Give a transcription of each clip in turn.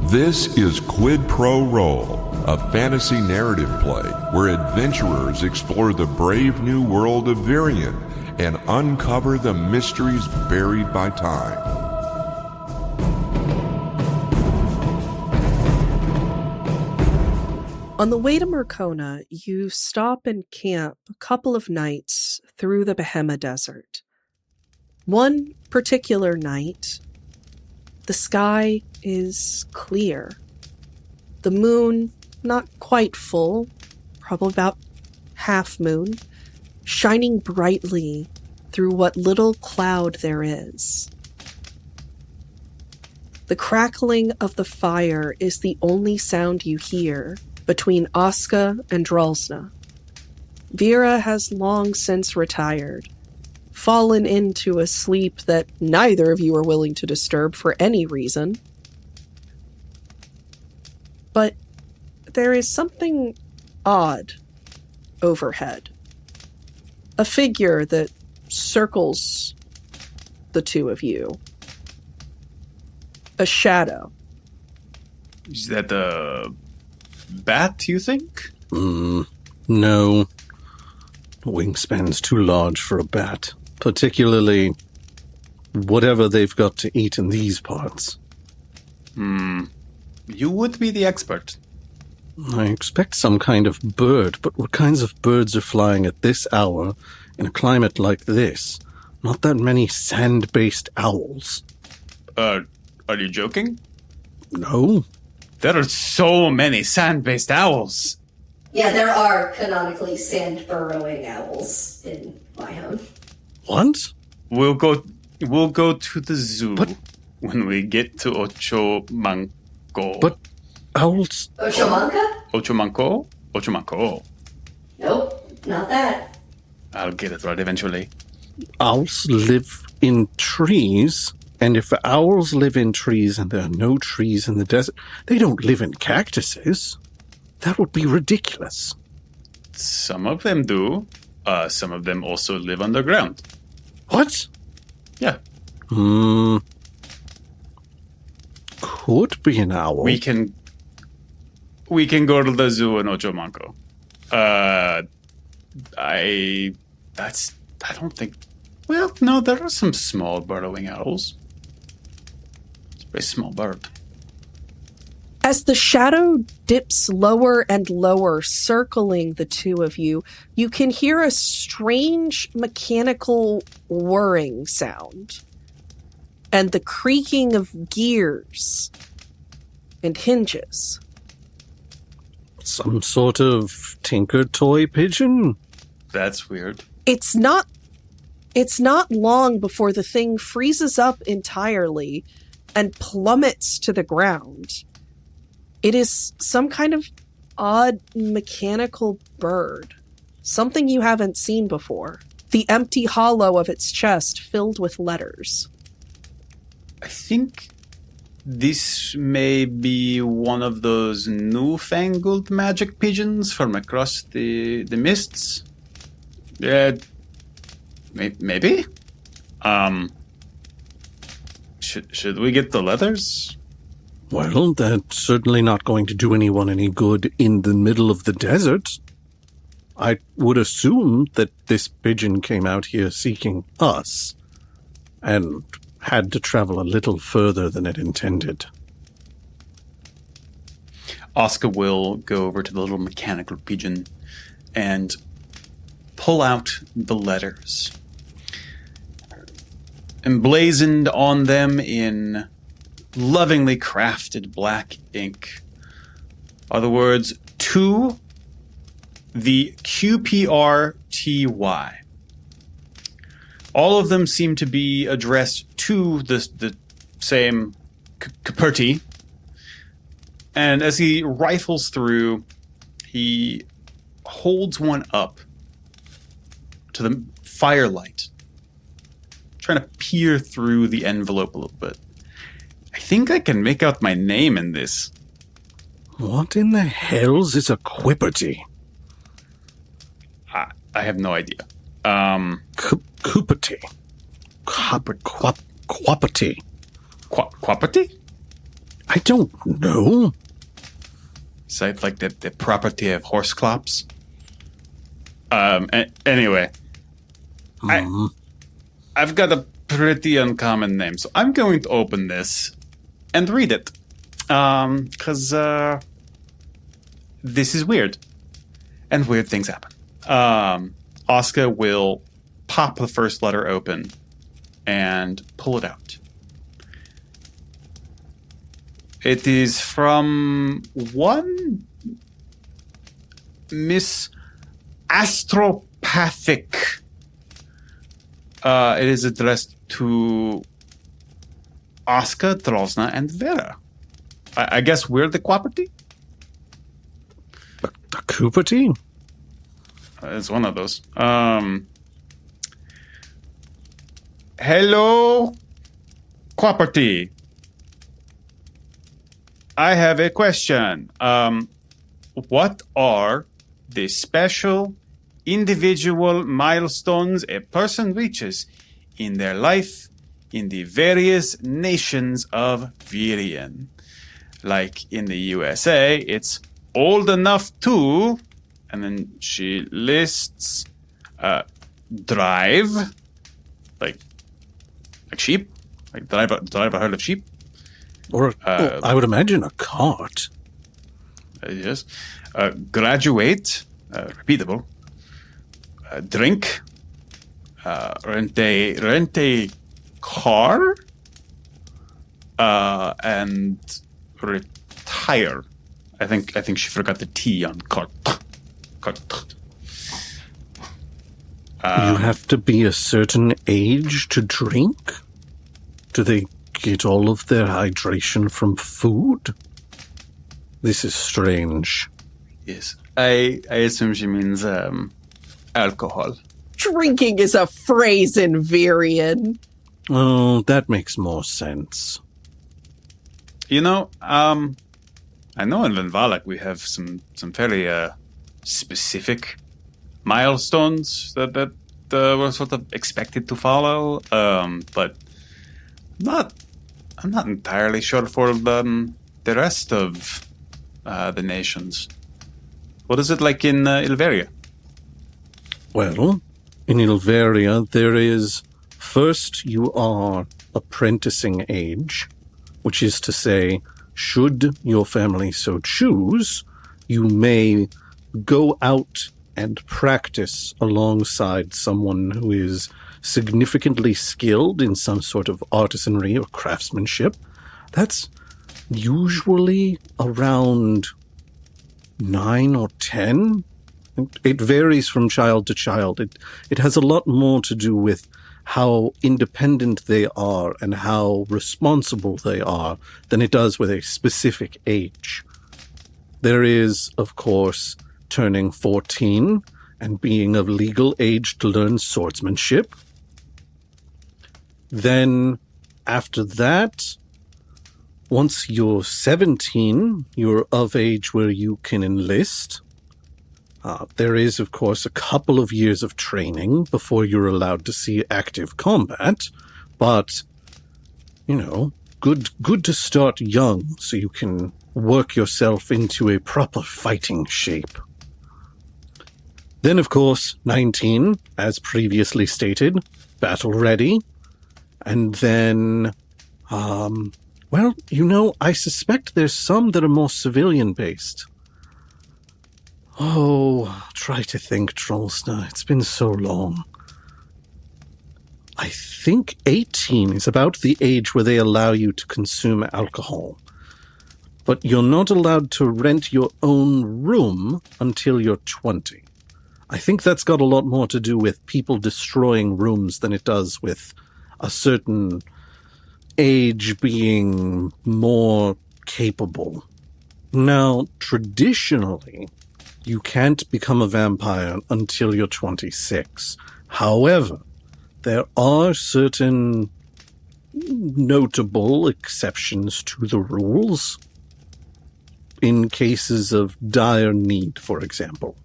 This is Quid Pro Roll, a fantasy narrative play where adventurers explore the brave new world of Virion and uncover the mysteries buried by time. On the way to Mercona, you stop and camp a couple of nights through the Bahema Desert. One particular night, the sky is clear. The moon, not quite full, probably about half moon, shining brightly through what little cloud there is. The crackling of the fire is the only sound you hear between Oska and Drolsna. Vera has long since retired, fallen into a sleep that neither of you are willing to disturb for any reason. But there is something odd overhead. A figure that circles the two of you. A shadow. Is that the bat, you think? No. The wingspan's too large for a bat. Particularly whatever they've got to eat in these parts. You would be the expert. I expect some kind of bird, but what kinds of birds are flying at this hour in a climate like this? Not that many sand-based owls. Are you joking? No. There are so many sand-based owls. Yeah, there are canonically sand-burrowing owls in my home. What? We'll go to the zoo But- when we get to Ochomanco. But owls... Ochomanca? Ochomanco. Nope, not that. I'll get it right eventually. Owls live in trees, and if owls live in trees and there are no trees in the desert, they don't live in cactuses. That would be ridiculous. Some of them do. Some of them also live underground. What? Yeah. Could be an owl. We can go to the zoo in Ochomanco. I don't think... Well, no, there are some small burrowing owls. It's a very small bird. As the shadow dips lower and lower, circling the two of you, you can hear a strange mechanical whirring sound and the creaking of gears and hinges. Some sort of tinker toy pigeon? That's weird. It's not long before the thing freezes up entirely and plummets to the ground. It is some kind of odd mechanical bird. Something you haven't seen before. The empty hollow of its chest filled with letters. I think this may be one of those newfangled magic pigeons from across the mists. Yeah, maybe. Should we get the letters? Well, that's certainly not going to do anyone any good in the middle of the desert. I would assume that this pigeon came out here seeking us and had to travel a little further than it intended. Oska will go over to the little mechanical pigeon and pull out the letters. Emblazoned on them in lovingly crafted black ink are the words to the QPRTY. All of them seem to be addressed to the same Caperti. And as he rifles through, he holds one up to the firelight, trying to peer through the envelope a little bit. I think I can make out my name in this. What in the hells is a quipperty? I have no idea. Quipperty. Quapperty. Quapperty? I don't know. Is that like the property of Horseclops? Anyway, I've got a pretty uncommon name, so I'm going to open this and read it. Because this is weird. And weird things happen. Oscar will pop the first letter open and pull it out. It is from one Miss Astropathic. It is addressed to Oscar, Drosna, and Vera. I guess we're the cooperative? The cooperative? It's one of those. Hello, cooperative. I have a question. What are the special individual milestones a person reaches in their life in the various nations of Virion? Like in the USA, it's old enough to, and then she lists drive, like sheep, like drive a herd of sheep. Or, I would imagine a cart. Yes. Graduate, repeatable. Drink, rent a car, and retire. I think she forgot the T on cart. You have to be a certain age to drink? Do they get all of their hydration from food? This is strange. Yes. I assume she means alcohol. Drinking is a phrase in Virion. Oh, that makes more sense. You know, I know in Van Valak we have some very specific milestones that we're sort of expected to follow, but I'm not entirely sure for the rest of the nations. What is it like in Ilveria? Well, in Ilveria, there is, first you are apprenticing age, which is to say, should your family so choose, you may go out and practice alongside someone who is significantly skilled in some sort of artisanry or craftsmanship. That's usually around 9 or 10. It varies from child to child. It has a lot more to do with how independent they are and how responsible they are than it does with a specific age. There is, of course, turning 14 and being of legal age to learn swordsmanship. Then, after that, once you're 17, you're of age where you can enlist. There is, of course, a couple of years of training before you're allowed to see active combat, but, you know, good to start young so you can work yourself into a proper fighting shape. Then, of course, 19, as previously stated, battle ready. And then, well, you know, I suspect there's some that are more civilian-based. Oh, try to think, Trollsna. It's been so long. I think 18 is about the age where they allow you to consume alcohol. But you're not allowed to rent your own room until you're 20. I think that's got a lot more to do with people destroying rooms than it does with a certain age being more capable. Now, traditionally, you can't become a vampire until you're 26. However, there are certain notable exceptions to the rules in cases of dire need, for example.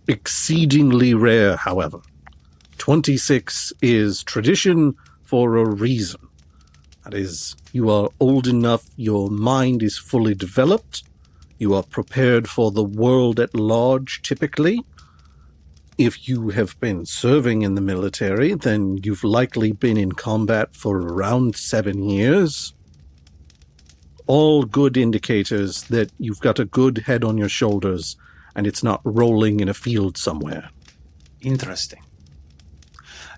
Exceedingly rare, however. 26 is tradition for a reason. That is, you are old enough, your mind is fully developed, you are prepared for the world at large, typically. If you have been serving in the military, then you've likely been in combat for around 7 years. All good indicators that you've got a good head on your shoulders and it's not rolling in a field somewhere. Interesting.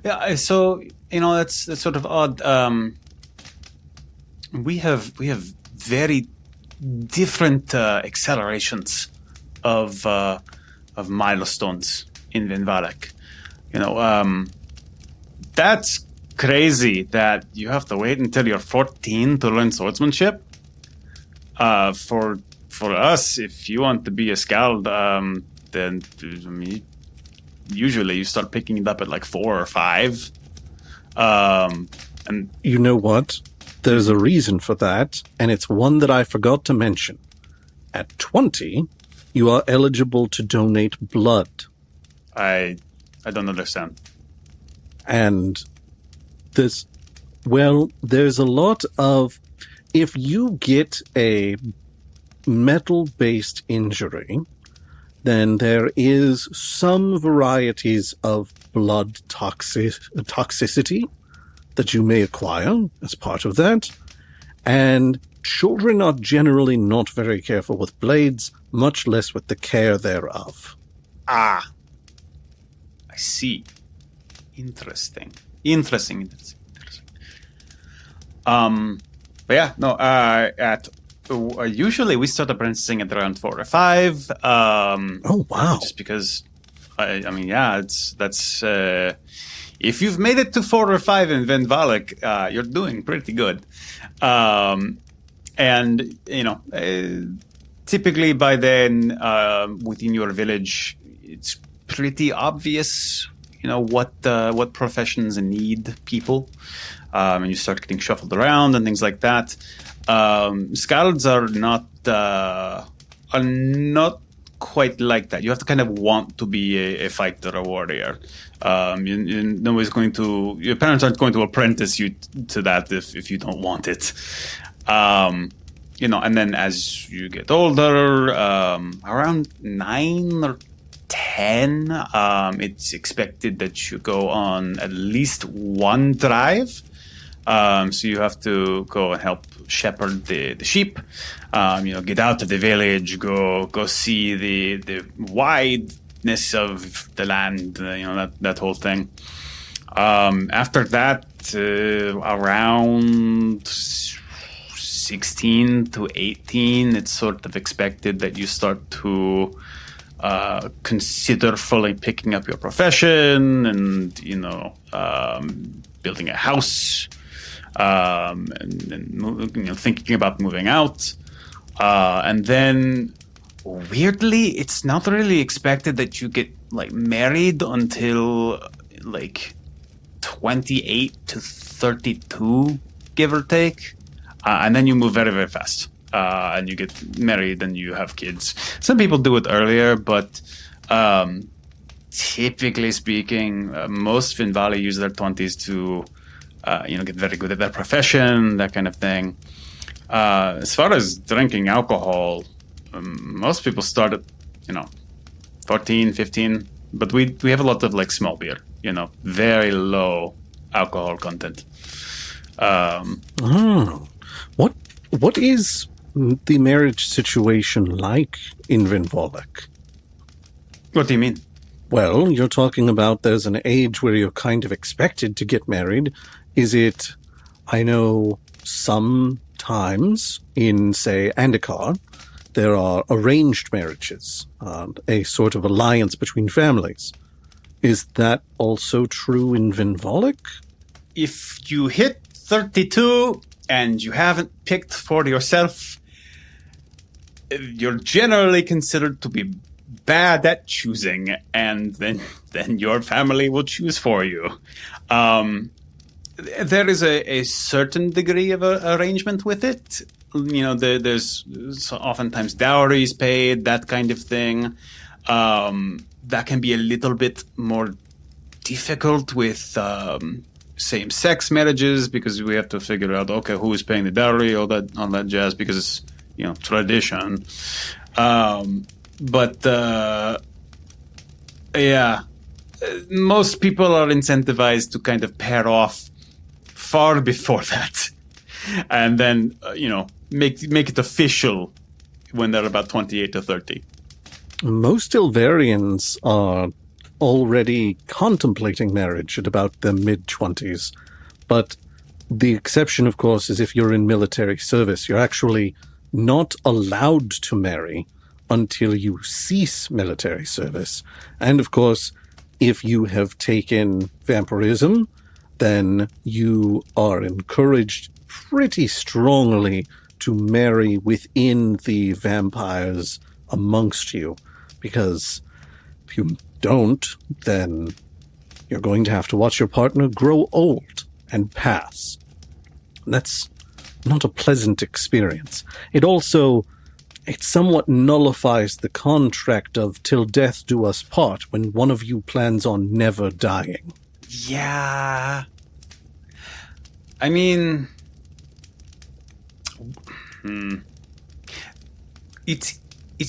Yeah, so, that's sort of odd. We have very different accelerations of milestones in Vinvalek. That's crazy that you have to wait until you're 14 to learn swordsmanship. For us, if you want to be a skald, then usually you start picking it up at like 4 or 5. And you know what? There's a reason for that, and it's one that I forgot to mention. At 20, you are eligible to donate blood. I don't understand. And there's a lot of... If you get a metal-based injury, then there is some varieties of blood toxicity that you may acquire as part of that. And children are generally not very careful with blades, much less with the care thereof. Ah, I see. Interesting. But yeah, no. Usually we start apprenticing at around 4 or 5. Oh wow! Just because, that's. If you've made it to 4 or 5 in Vinvalek, you're doing pretty good. And typically by then, within your village, it's pretty obvious, what professions need people. And you start getting shuffled around and things like that. Skalds are not quite like that. You have to kind of want to be a fighter, a warrior. Nobody's going to. Your parents aren't going to apprentice you to that if you don't want it. And then as you get older, around 9 or 10, it's expected that you go on at least one drive. So you have to go and help shepherd the sheep, get out of the village, go see the wideness of the land, that whole thing. After that, around 16 to 18, it's sort of expected that you start to consider fully picking up your profession and, building a house. And thinking about moving out. And then, weirdly, it's not really expected that you get, married until, 28 to 32, give or take. And then you move very, very fast. And you get married and you have kids. Some people do it earlier, but typically speaking, most Vinvali use their 20s to... get very good at their profession, that kind of thing. As far as drinking alcohol, most people start at, 14, 15. But we have a lot of, small beer, very low alcohol content. What is the marriage situation like in Vinvalek? What do you mean? Well, you're talking about there's an age where you're kind of expected to get married. Is it, I know sometimes in, say, Andakar, there are arranged marriages, a sort of alliance between families. Is that also true in Vinvalek? If you hit 32 and you haven't picked for yourself, you're generally considered to be bad at choosing, and then your family will choose for you. There is a certain degree of arrangement with it. There's oftentimes dowries paid, that kind of thing. That can be a little bit more difficult with same-sex marriages because we have to figure out, okay, who is paying the dowry, all that jazz, because it's, tradition. Most people are incentivized to kind of pair off far before that, and then make it official when they're about 28 to 30. Most Ilvarians are already contemplating marriage at about their mid-20s, but the exception, of course, is if you're in military service. You're actually not allowed to marry until you cease military service. And, of course, if you have taken vampirism, then you are encouraged pretty strongly to marry within the vampires amongst you, because if you don't, then you're going to have to watch your partner grow old and pass. That's not a pleasant experience. It somewhat nullifies the contract of till death do us part when one of you plans on never dying. Yeah. I mean, it's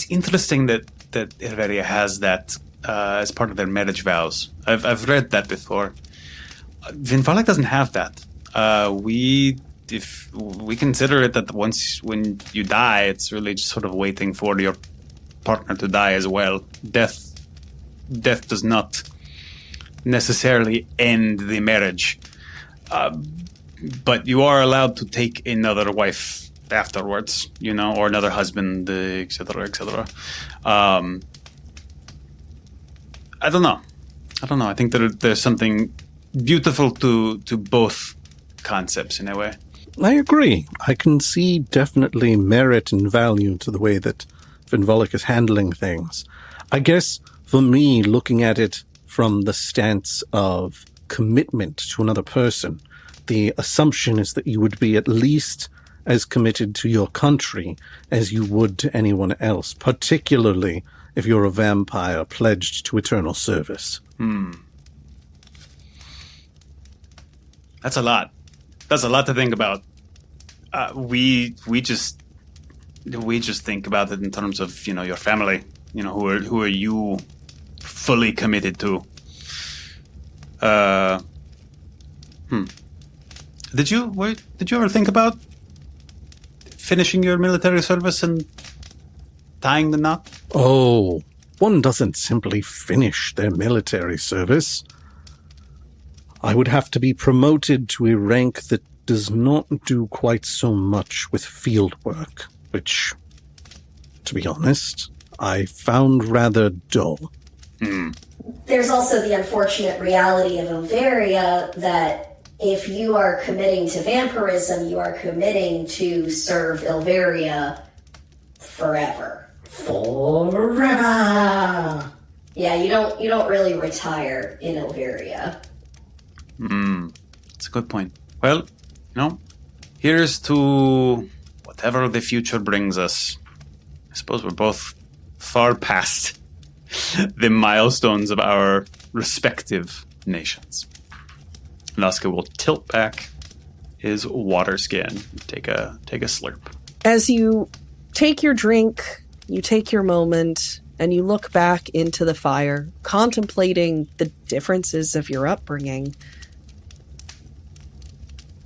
interesting that Ilveria has that as part of their marriage vows. I've read that before. Vinvalek doesn't have that. If we consider it that when you die, it's really just sort of waiting for your partner to die as well. Death does not necessarily end the marriage, but you are allowed to take another wife afterwards, or another husband, etc., etc. I don't know. I think there's something beautiful to both concepts in a way. I agree. I can see definitely merit and value to the way that Vinvalek is handling things. I guess for me, looking at it from the stance of commitment to another person, the assumption is that you would be at least as committed to your country as you would to anyone else, particularly if you're a vampire pledged to eternal service. That's a lot. That's a lot to think about. We just think about it in terms of your family. Who are you fully committed to? Did you ever think about finishing your military service and tying the knot? Oh, one doesn't simply finish their military service. I would have to be promoted to a rank that does not do quite so much with field work, which, to be honest, I found rather dull. There's also the unfortunate reality of Ilveria that if you are committing to vampirism, you are committing to serve Ilveria forever. Forever! Yeah, you don't really retire in Ilveria. That's a good point. Well, here's to whatever the future brings us. I suppose we're both far past the milestones of our respective nations. Nazca will tilt back his water skin and take a slurp. As you take your drink, you take your moment, and you look back into the fire, contemplating the differences of your upbringing,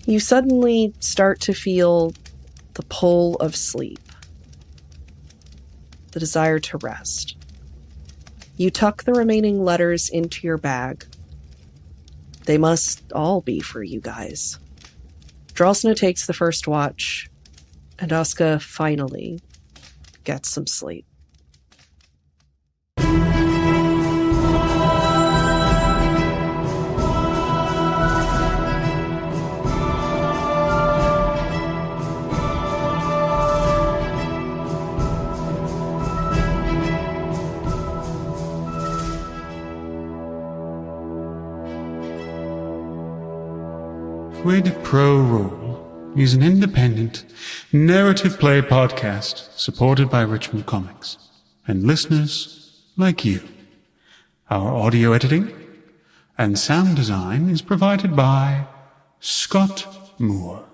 you suddenly start to feel the pull of sleep, the desire to rest. You tuck the remaining letters into your bag. They must all be for you guys. Drosna takes the first watch, and Nazca finally gets some sleep. Quid Pro Roll is an independent, narrative play podcast supported by Richmond Comix and listeners like you. Our audio editing and sound design is provided by Scott Moore.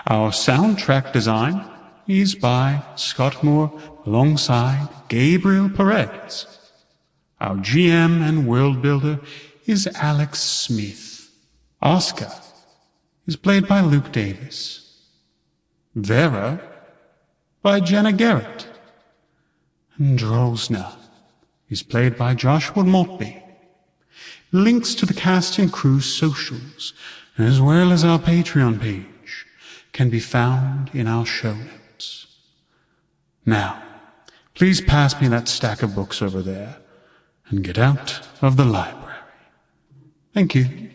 Our soundtrack design is by Scott Moore alongside Gabriel Perez. Our GM and world builder is Alex Smith. Oscar is played by Luke Davis. Vera by Jenna Garrett. And Drosna is played by Joshua Maltby. Links to the cast and crew's socials, as well as our Patreon page, can be found in our show notes. Now, please pass me that stack of books over there and get out of the library. Thank you.